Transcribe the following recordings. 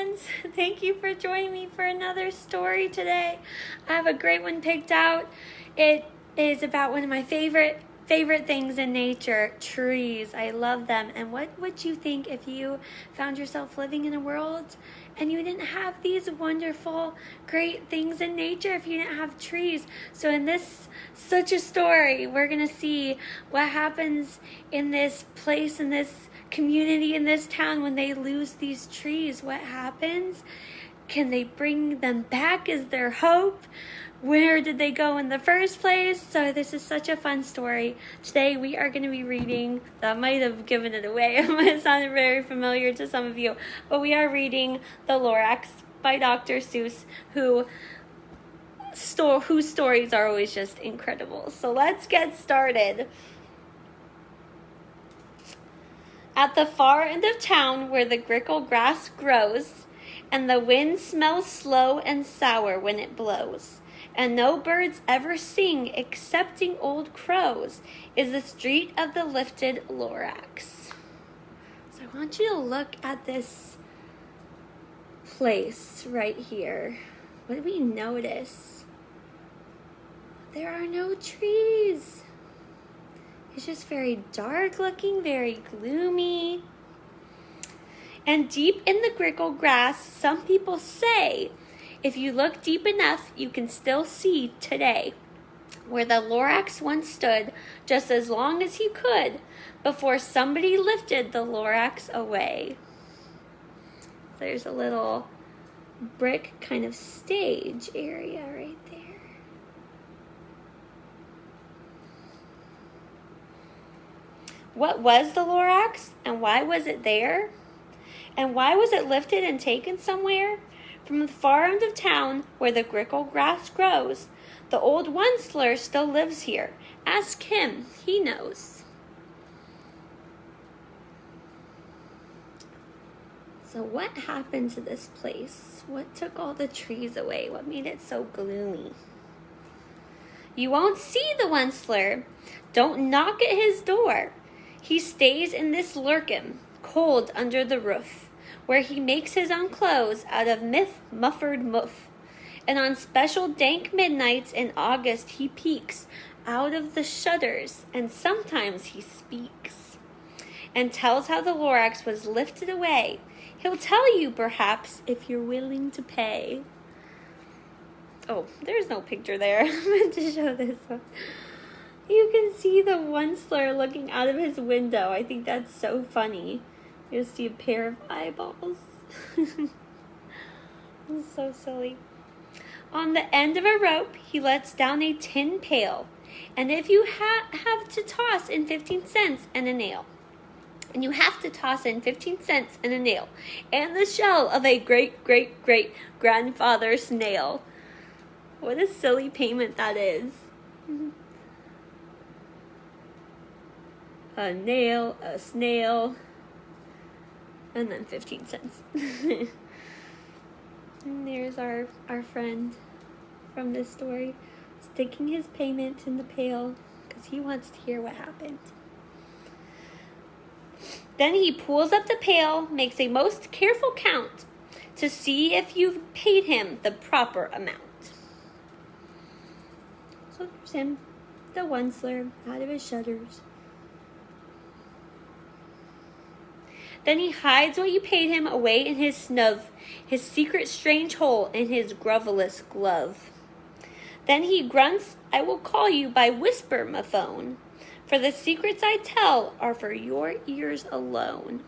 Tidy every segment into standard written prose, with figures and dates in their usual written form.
friends. Thank you for joining me for another story today. I have a great one picked out. It is about one of my favorite things in nature, trees. I love them. And what would you think if you found yourself living in a world and you didn't have these wonderful, great things in nature, if you didn't have trees? So in this such a story, we're going to see what happens in this place, in this community, in this town, when they lose these trees. What happens? Can they bring them back? Is there hope? Where did they go in the first place? So this is such a fun story. Today we are going to be reading, that might have given it away, it sounded very familiar to some of you, but we are reading The Lorax by Dr. Seuss, whose stories are always just incredible. So let's get started. At the far end of town, where the grickle grass grows, and the wind smells slow and sour when it blows, and no birds ever sing excepting old crows, is the street of the lifted Lorax. So I want you to look at this place right here. What do we notice? There are no trees. It's just very dark looking, very gloomy. And deep in the grickle grass, some people say, if you look deep enough, you can still see today where the Lorax once stood, just as long as he could, before somebody lifted the Lorax away. There's a little brick kind of stage area right there. What was the Lorax, and why was it there? And why was it lifted and taken somewhere? From the far end of town, where the grickle grass grows, the old Once-ler still lives here. Ask him, he knows. So what happened to this place? What took all the trees away? What made it so gloomy? You won't see the Once-ler. Don't knock at his door. He stays in this lurkin, cold under the roof, where he makes his own clothes out of muffered muff. And on special dank midnights in August he peeks out of the shutters, and sometimes he speaks and tells how the Lorax was lifted away. He'll tell you, perhaps, if you're willing to pay. Oh, there's no picture there. I meant to show this one. You can see the Once-ler looking out of his window. I think that's so funny. You see a pair of eyeballs. It's so silly. On the end of a rope, he lets down a tin pail. And if you have to toss in 15 cents and a nail. And you have to toss in 15 cents and a nail. And the shell of a great-great-great-grandfather snail. What a silly payment that is. A nail, a snail, and then 15 cents. And there's our friend from this story, sticking his payment in the pail because he wants to hear what happened. Then he pulls up the pail, makes a most careful count to see if you've paid him the proper amount. So there's him, the Once-ler, out of his shutters. Then he hides what you paid him away in his snub, his secret strange hole in his grovelous glove. Then he grunts, I will call you by whisper, my phone, for the secrets I tell are for your ears alone.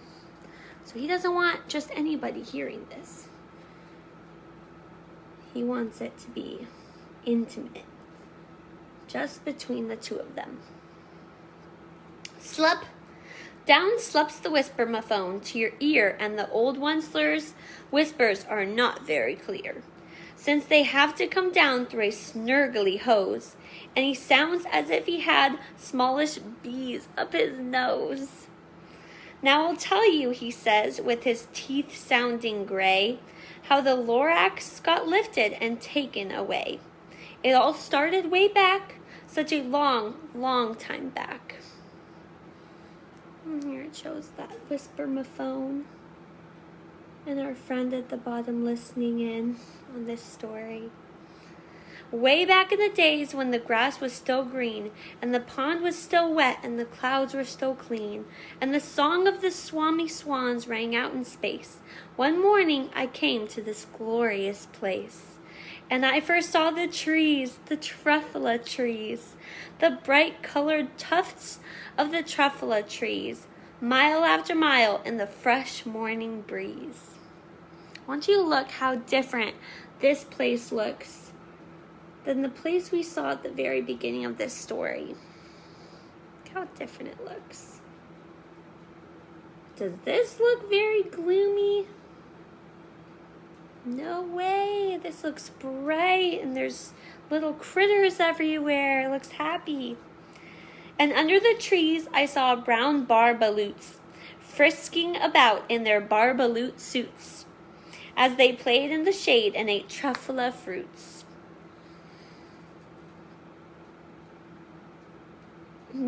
So he doesn't want just anybody hearing this. He wants it to be intimate, just between the two of them. Slup. Down slups the whisper-ma-phone to your ear, and the old Once-ler's whispers are not very clear, since they have to come down through a snurgly hose, and he sounds as if he had smallish bees up his nose. Now I'll tell you, he says, with his teeth sounding gray, how the Lorax got lifted and taken away. It all started way back, such a long, long time back. And here it shows that whisper-ma-phone and our our friend at the bottom listening in on this story. Way back in the days when the grass was still green, and the pond was still wet, and the clouds were still clean, and the song of the Swommee-Swams rang out in space, one morning I came to this glorious place. And I first saw the trees, the truffula trees, the bright-colored tufts of the truffula trees, mile after mile in the fresh morning breeze. I want you to look how different this place looks than the place we saw at the very beginning of this story. Look how different it looks. Does this look very gloomy? No way. This looks bright and there's little critters everywhere. It looks happy. And under the trees, I saw brown barbaloots frisking about in their barbaloot suits as they played in the shade and ate truffula fruits.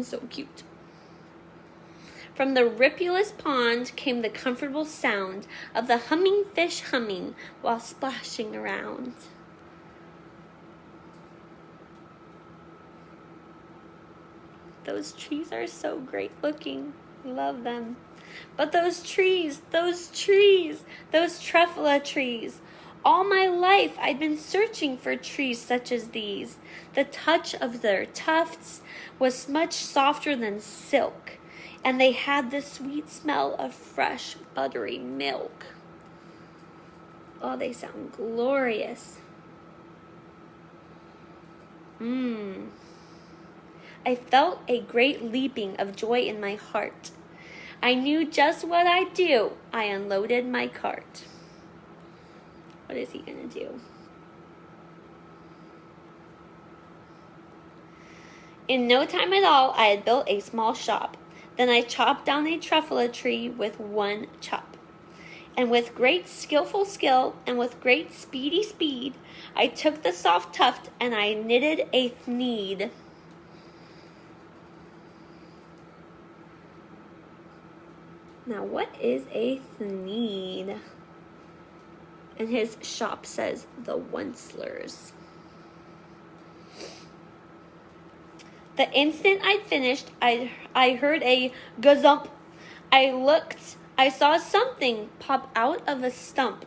So cute. From the ripulous pond came the comfortable sound of the humming fish humming while splashing around. Those trees are so great looking. I love them. But those trees, those truffula trees. All my life I'd been searching for trees such as these. The touch of their tufts was much softer than silk, and they had the sweet smell of fresh, buttery milk. Oh, they sound glorious. I felt a great leaping of joy in my heart. I knew just what I'd do. I unloaded my cart. What is he going to do? In no time at all, I had built a small shop. Then I chopped down a truffula tree with one chop. And with great skillful skill and with great speedy speed, I took the soft tuft and I knitted a thneed. Now, what is a thneed? And his shop says the Once-lers. The instant I'd finished, I heard a gazump. I looked. I saw something pop out of a stump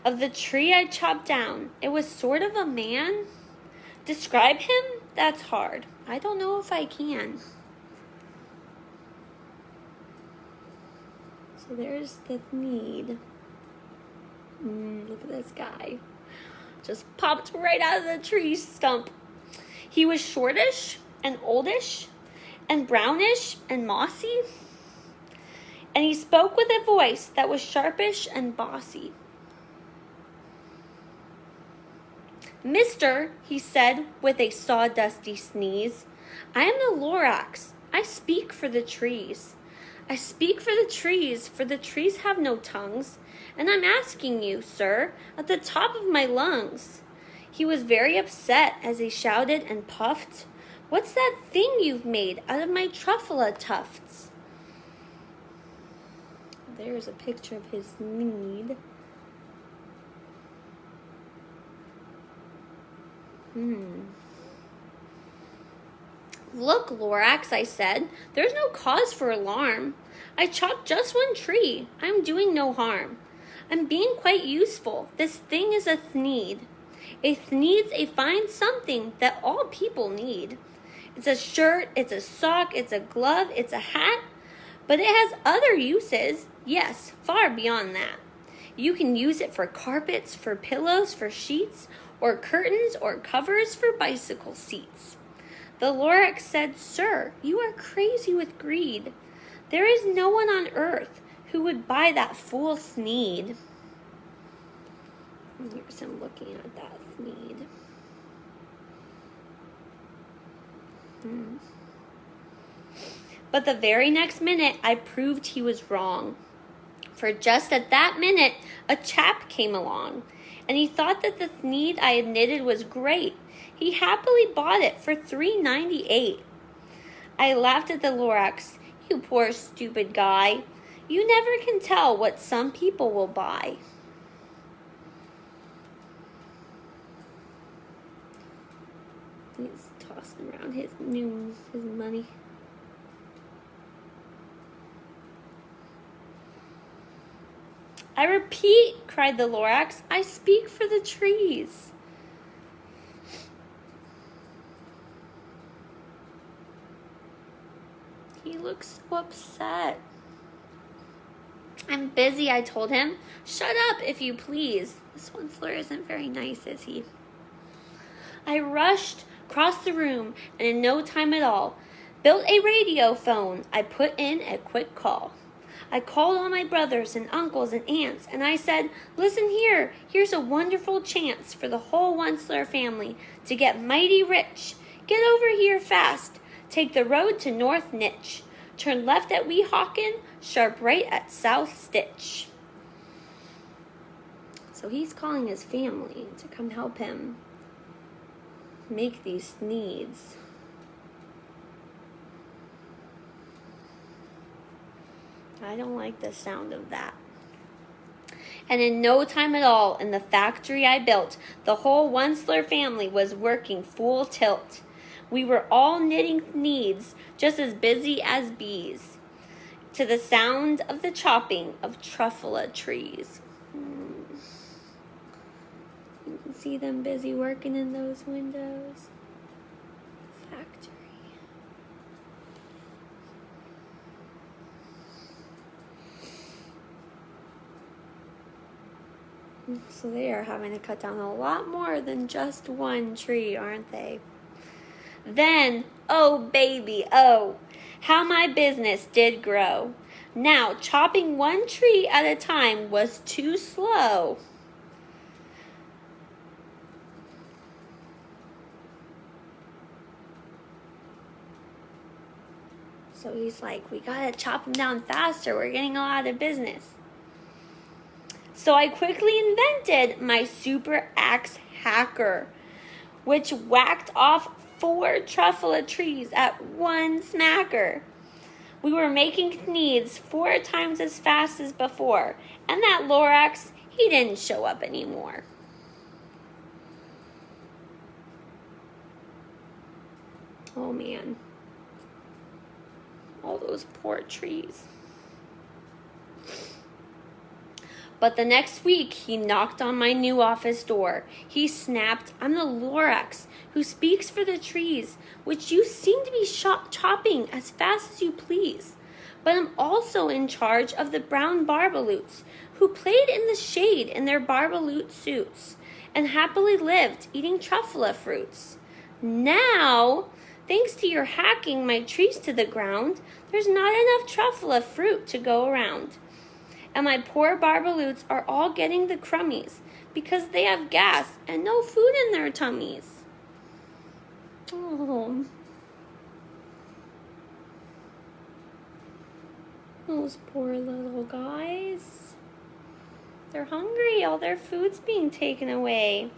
of the tree I chopped down. It was sort of a man. Describe him? That's hard. I don't know if I can. So there's the need. Look at this guy. Just popped right out of the tree stump. He was shortish and oldish and brownish and mossy. And he spoke with a voice that was sharpish and bossy. Mister, he said with a sawdusty sneeze, I am the Lorax. I speak for the trees. I speak for the trees have no tongues, and I'm asking you, sir, at the top of my lungs. He was very upset as he shouted and puffed, What's that thing you've made out of my truffula tufts? There's a picture of his need. Look, Lorax, I said, there's no cause for alarm. I chopped just one tree. I'm doing no harm. I'm being quite useful. This thing is a thneed. A thneed's a fine something that all people need. It's a shirt, it's a sock, it's a glove, it's a hat, but it has other uses. Yes, far beyond that. You can use it for carpets, for pillows, for sheets, or curtains, or covers for bicycle seats. The Lorax said, Sir, you are crazy with greed. There is no one on earth who would buy that fool thneed. Here's him looking at that thneed. But the very next minute, I proved he was wrong. For just at that minute, a chap came along, and he thought that the thneed I had knitted was great. He happily bought it for $3.98. I laughed at the Lorax. You poor stupid guy. You never can tell what some people will buy. He's tossing around his money. I repeat, cried the Lorax, I speak for the trees. He looks so upset. I'm busy, I told him. Shut up, if you please. This Once-ler isn't very nice, is he? I rushed across the room, and in no time at all, built a radio phone. I put in a quick call. I called all my brothers and uncles and aunts, and I said, listen here, here's a wonderful chance for the whole Once-ler family to get mighty rich. Get over here fast. Take the road to North Nitch. Turn left at Weehawken, sharp right at South Stitch. So he's calling his family to come help him make these needs. I don't like the sound of that. And in no time at all, in the factory I built, the whole Once-ler family was working full tilt. We were all knitting needs, just as busy as bees, to the sound of the chopping of truffula trees. You can see them busy working in those windows. Factory. So they are having to cut down a lot more than just one tree, aren't they? Then, oh baby, oh, how my business did grow. Now, chopping one tree at a time was too slow. So he's like, we gotta chop them down faster. We're getting a lot of business. So I quickly invented my super axe hacker, which whacked off 4 truffula trees at one smacker. We were making needs 4 times as fast as before, and that Lorax, he didn't show up anymore. Oh man. All those poor trees. But the next week, he knocked on my new office door. He snapped, I'm the Lorax who speaks for the trees, which you seem to be chopping as fast as you please. But I'm also in charge of the brown barbaloots, who played in the shade in their barbaloot suits, and happily lived eating truffula fruits. Now, thanks to your hacking my trees to the ground, there's not enough truffula fruit to go around. And my poor barbaloots are all getting the crummies because they have gas and no food in their tummies. Oh. Those poor little guys. They're hungry. All their food's being taken away.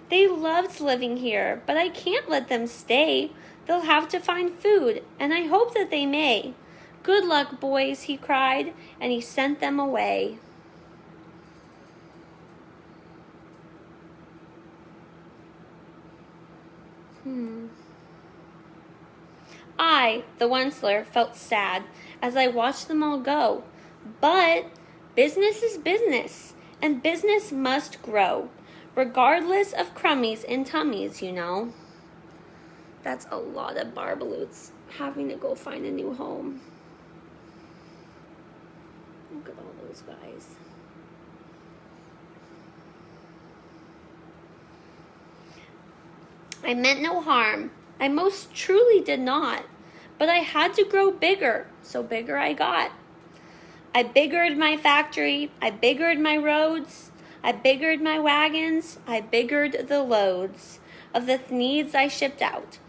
They loved living here, but I can't let them stay. They'll have to find food, and I hope that they may. Good luck, boys, he cried, and he sent them away. I, the Once-ler, felt sad as I watched them all go. But business is business, and business must grow, regardless of crummies and tummies, you know. That's a lot of barbaloots having to go find a new home. Look at all those guys. I meant no harm. I most truly did not. But I had to grow bigger, so bigger I got. I biggered my factory. I biggered my roads. I biggered my wagons. I biggered the loads of the needs I shipped out.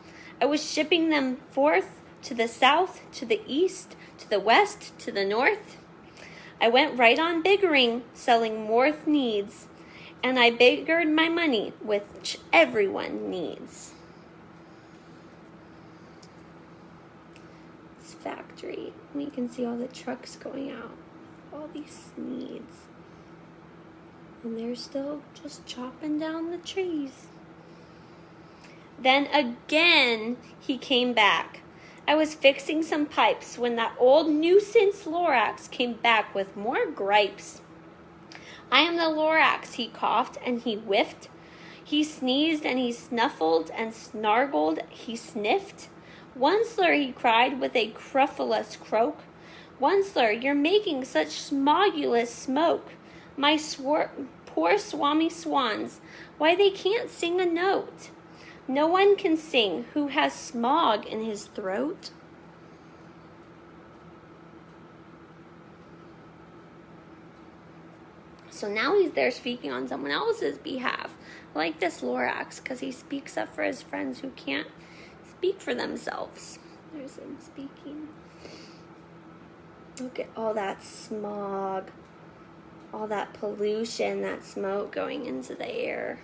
I was shipping them forth to the south, to the east, to the west, to the north. I went right on biggering, selling more needs, and I biggered my money, which everyone needs. It's factory. We can see all the trucks going out. All these Sneeds. And they're still just chopping down the trees. Then again, he came back. I was fixing some pipes when that old nuisance Lorax came back with more gripes. I am the Lorax, he coughed and he whiffed. He sneezed and he snuffled and snargled, he sniffed. Once-ler, he cried with a cruffulous croak. Once-ler, you're making such smogulous smoke. My poor Swommee-Swams, why they can't sing a note. No one can sing who has smog in his throat. So now he's there speaking on someone else's behalf. I like this Lorax because he speaks up for his friends who can't speak for themselves. There's him speaking. Look at all that smog, all that pollution, that smoke going into the air.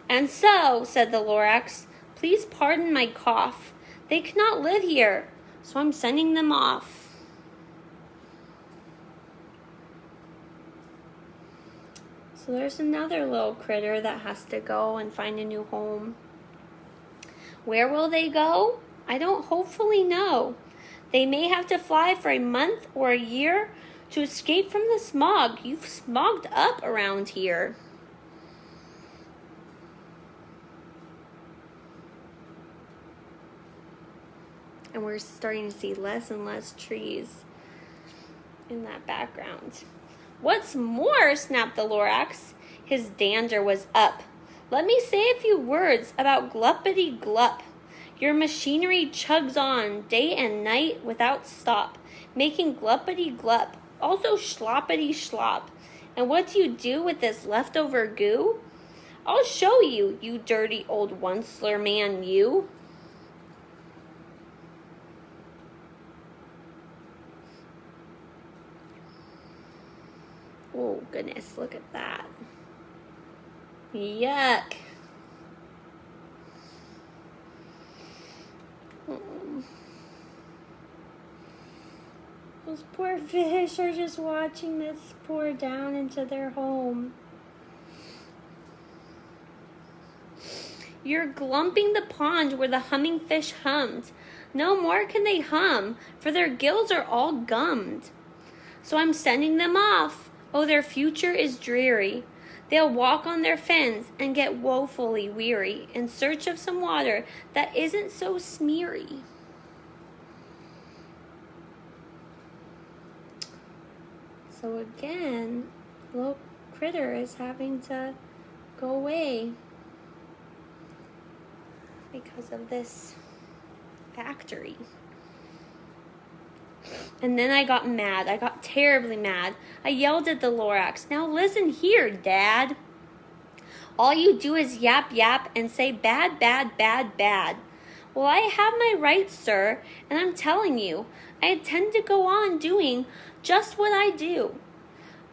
And so, said the Lorax, please pardon my cough. They cannot live here, so I'm sending them off. So there's another little critter that has to go and find a new home. Where will they go? I don't hopefully know. They may have to fly for a month or a year to escape from the smog. You've smogged up around here. And we're starting to see less and less trees in that background. What's more, snapped the Lorax. His dander was up. Let me say a few words about gluppity glup. Your machinery chugs on day and night without stop, making gluppity glup, also sloppity slop. And what do you do with this leftover goo? I'll show you, you dirty old Once-ler man, you. Oh, goodness, look at that. Yuck. Those poor fish are just watching this pour down into their home. You're glumping the pond where the humming fish hummed. No more can they hum, for their gills are all gummed. So I'm sending them off. Oh, their future is dreary. They'll walk on their fins and get woefully weary in search of some water that isn't so smeary. So again, little critter is having to go away because of this factory. And then I got mad. I got terribly mad. I yelled at the Lorax, now listen here, Dad. All you do is yap, yap, and say bad, bad, bad, bad. Well, I have my rights, sir, and I'm telling you, I intend to go on doing just what I do.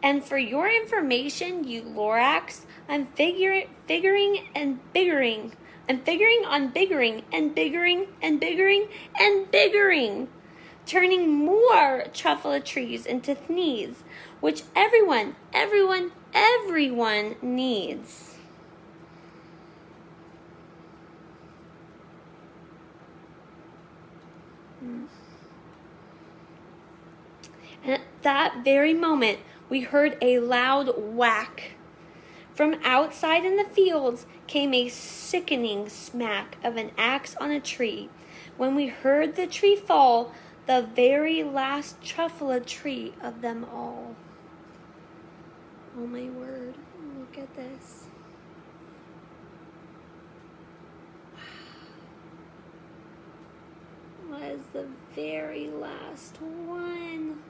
And for your information, you Lorax, I'm figuring on biggering and biggering, turning more truffle trees into thnees, which everyone needs. And at that very moment, we heard a loud whack. From outside in the fields came a sickening smack of an axe on a tree. When we heard the tree fall, the very last truffle tree of them all. Oh my word, look at this. Wow. That is the very last one.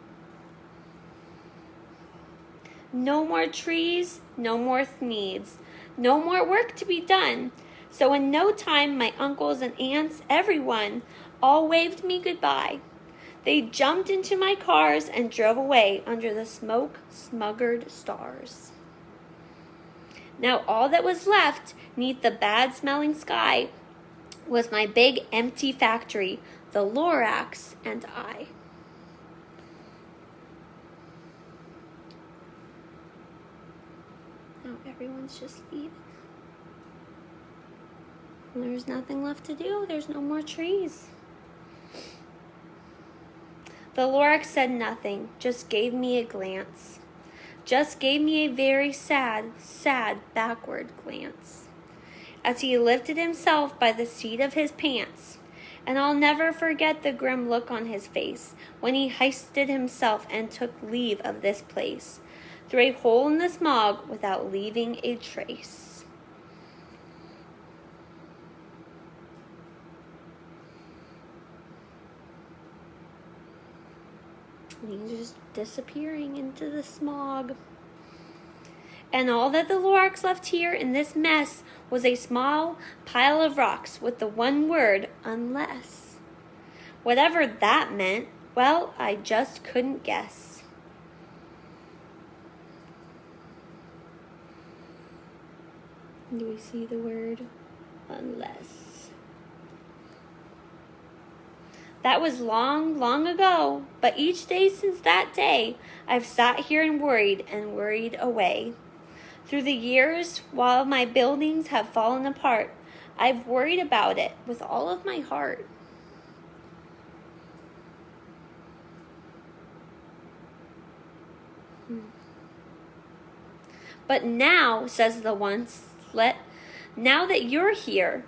No more trees, no more thneeds, no more work to be done. So in no time, my uncles and aunts, everyone, all waved me goodbye. They jumped into my cars and drove away under the smoke-smuggered stars. Now all that was left, 'neath the bad-smelling sky, was my big empty factory the Lorax and I. Now everyone's just leaving. There's nothing left to do. There's no more trees. The Lorax said nothing, just gave me a glance. Just gave me a very sad, sad backward glance, as he lifted himself by the seat of his pants. And I'll never forget the grim look on his face when he hoisted himself and took leave of this place, through a hole in the smog without leaving a trace. And he's just disappearing into the smog. And all that the Lorax left here in this mess was a small pile of rocks with the one word, unless. Whatever that meant, well, I just couldn't guess. Do we see the word, unless? That was long, long ago, but each day since that day, I've sat here and worried away. Through the years, while my buildings have fallen apart, I've worried about it with all of my heart. But now, says the Once-ler, now that you're here,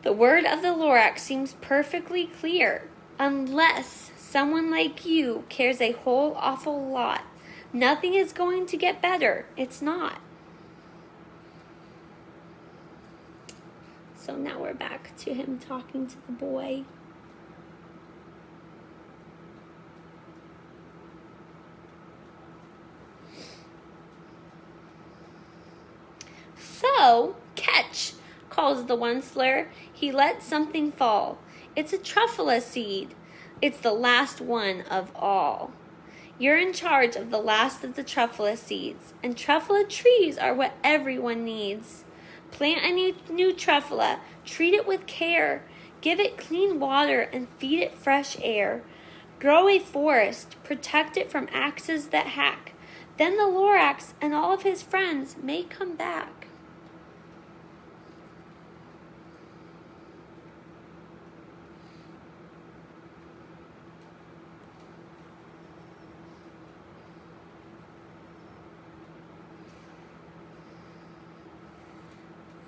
the word of the Lorax seems perfectly clear. Unless someone like you cares a whole awful lot, nothing is going to get better. It's not. So now we're back to him talking to the boy. So, catch, calls the Once-ler. He let something fall. It's a truffula seed. It's the last one of all. You're in charge of the last of the truffula seeds, and truffula trees are what everyone needs. Plant a new truffula, treat it with care, give it clean water and feed it fresh air. Grow a forest, protect it from axes that hack. Then the Lorax and all of his friends may come back.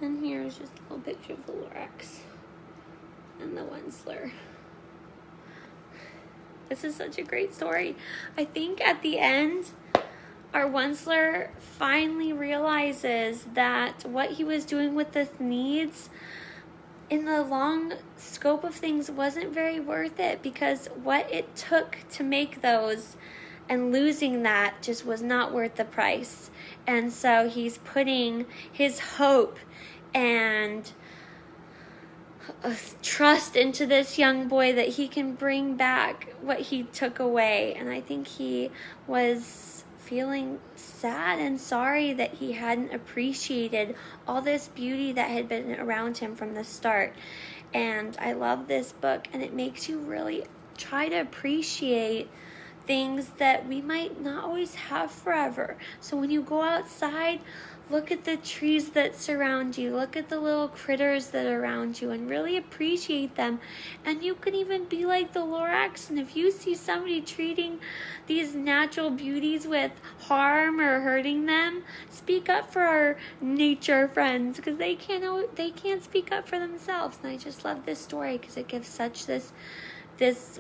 And here's just a little picture of the Lorax and the Once-ler. This is such a great story. I think at the end, our Once-ler finally realizes that what he was doing with the needs in the long scope of things wasn't very worth it, because what it took to make those and losing that just was not worth the price. And so he's putting his hope and trust into this young boy that he can bring back what he took away. And I think he was feeling sad and sorry that he hadn't appreciated all this beauty that had been around him from the start. And I love this book, and it makes you really try to appreciate things that we might not always have forever. So when you go outside, look at the trees that surround you. Look at the little critters that are around you and really appreciate them. And you can even be like the Lorax. And if you see somebody treating these natural beauties with harm or hurting them, speak up for our nature friends, because they can't speak up for themselves. And I just love this story because it gives such this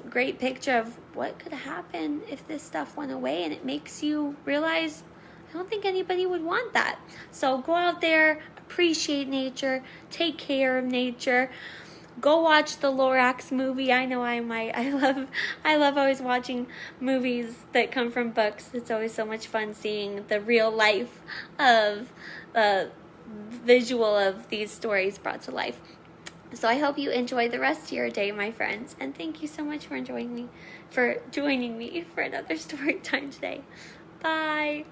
great picture of what could happen if this stuff went away, and it makes you realize I don't think anybody would want that. So go out there, appreciate nature, take care of nature. Go watch the Lorax movie. I know I might. I love always watching movies that come from books. It's always so much fun seeing the real life of visual of these stories brought to life. So I hope you enjoy the rest of your day, my friends. And thank you so much for joining me for another story time today. Bye.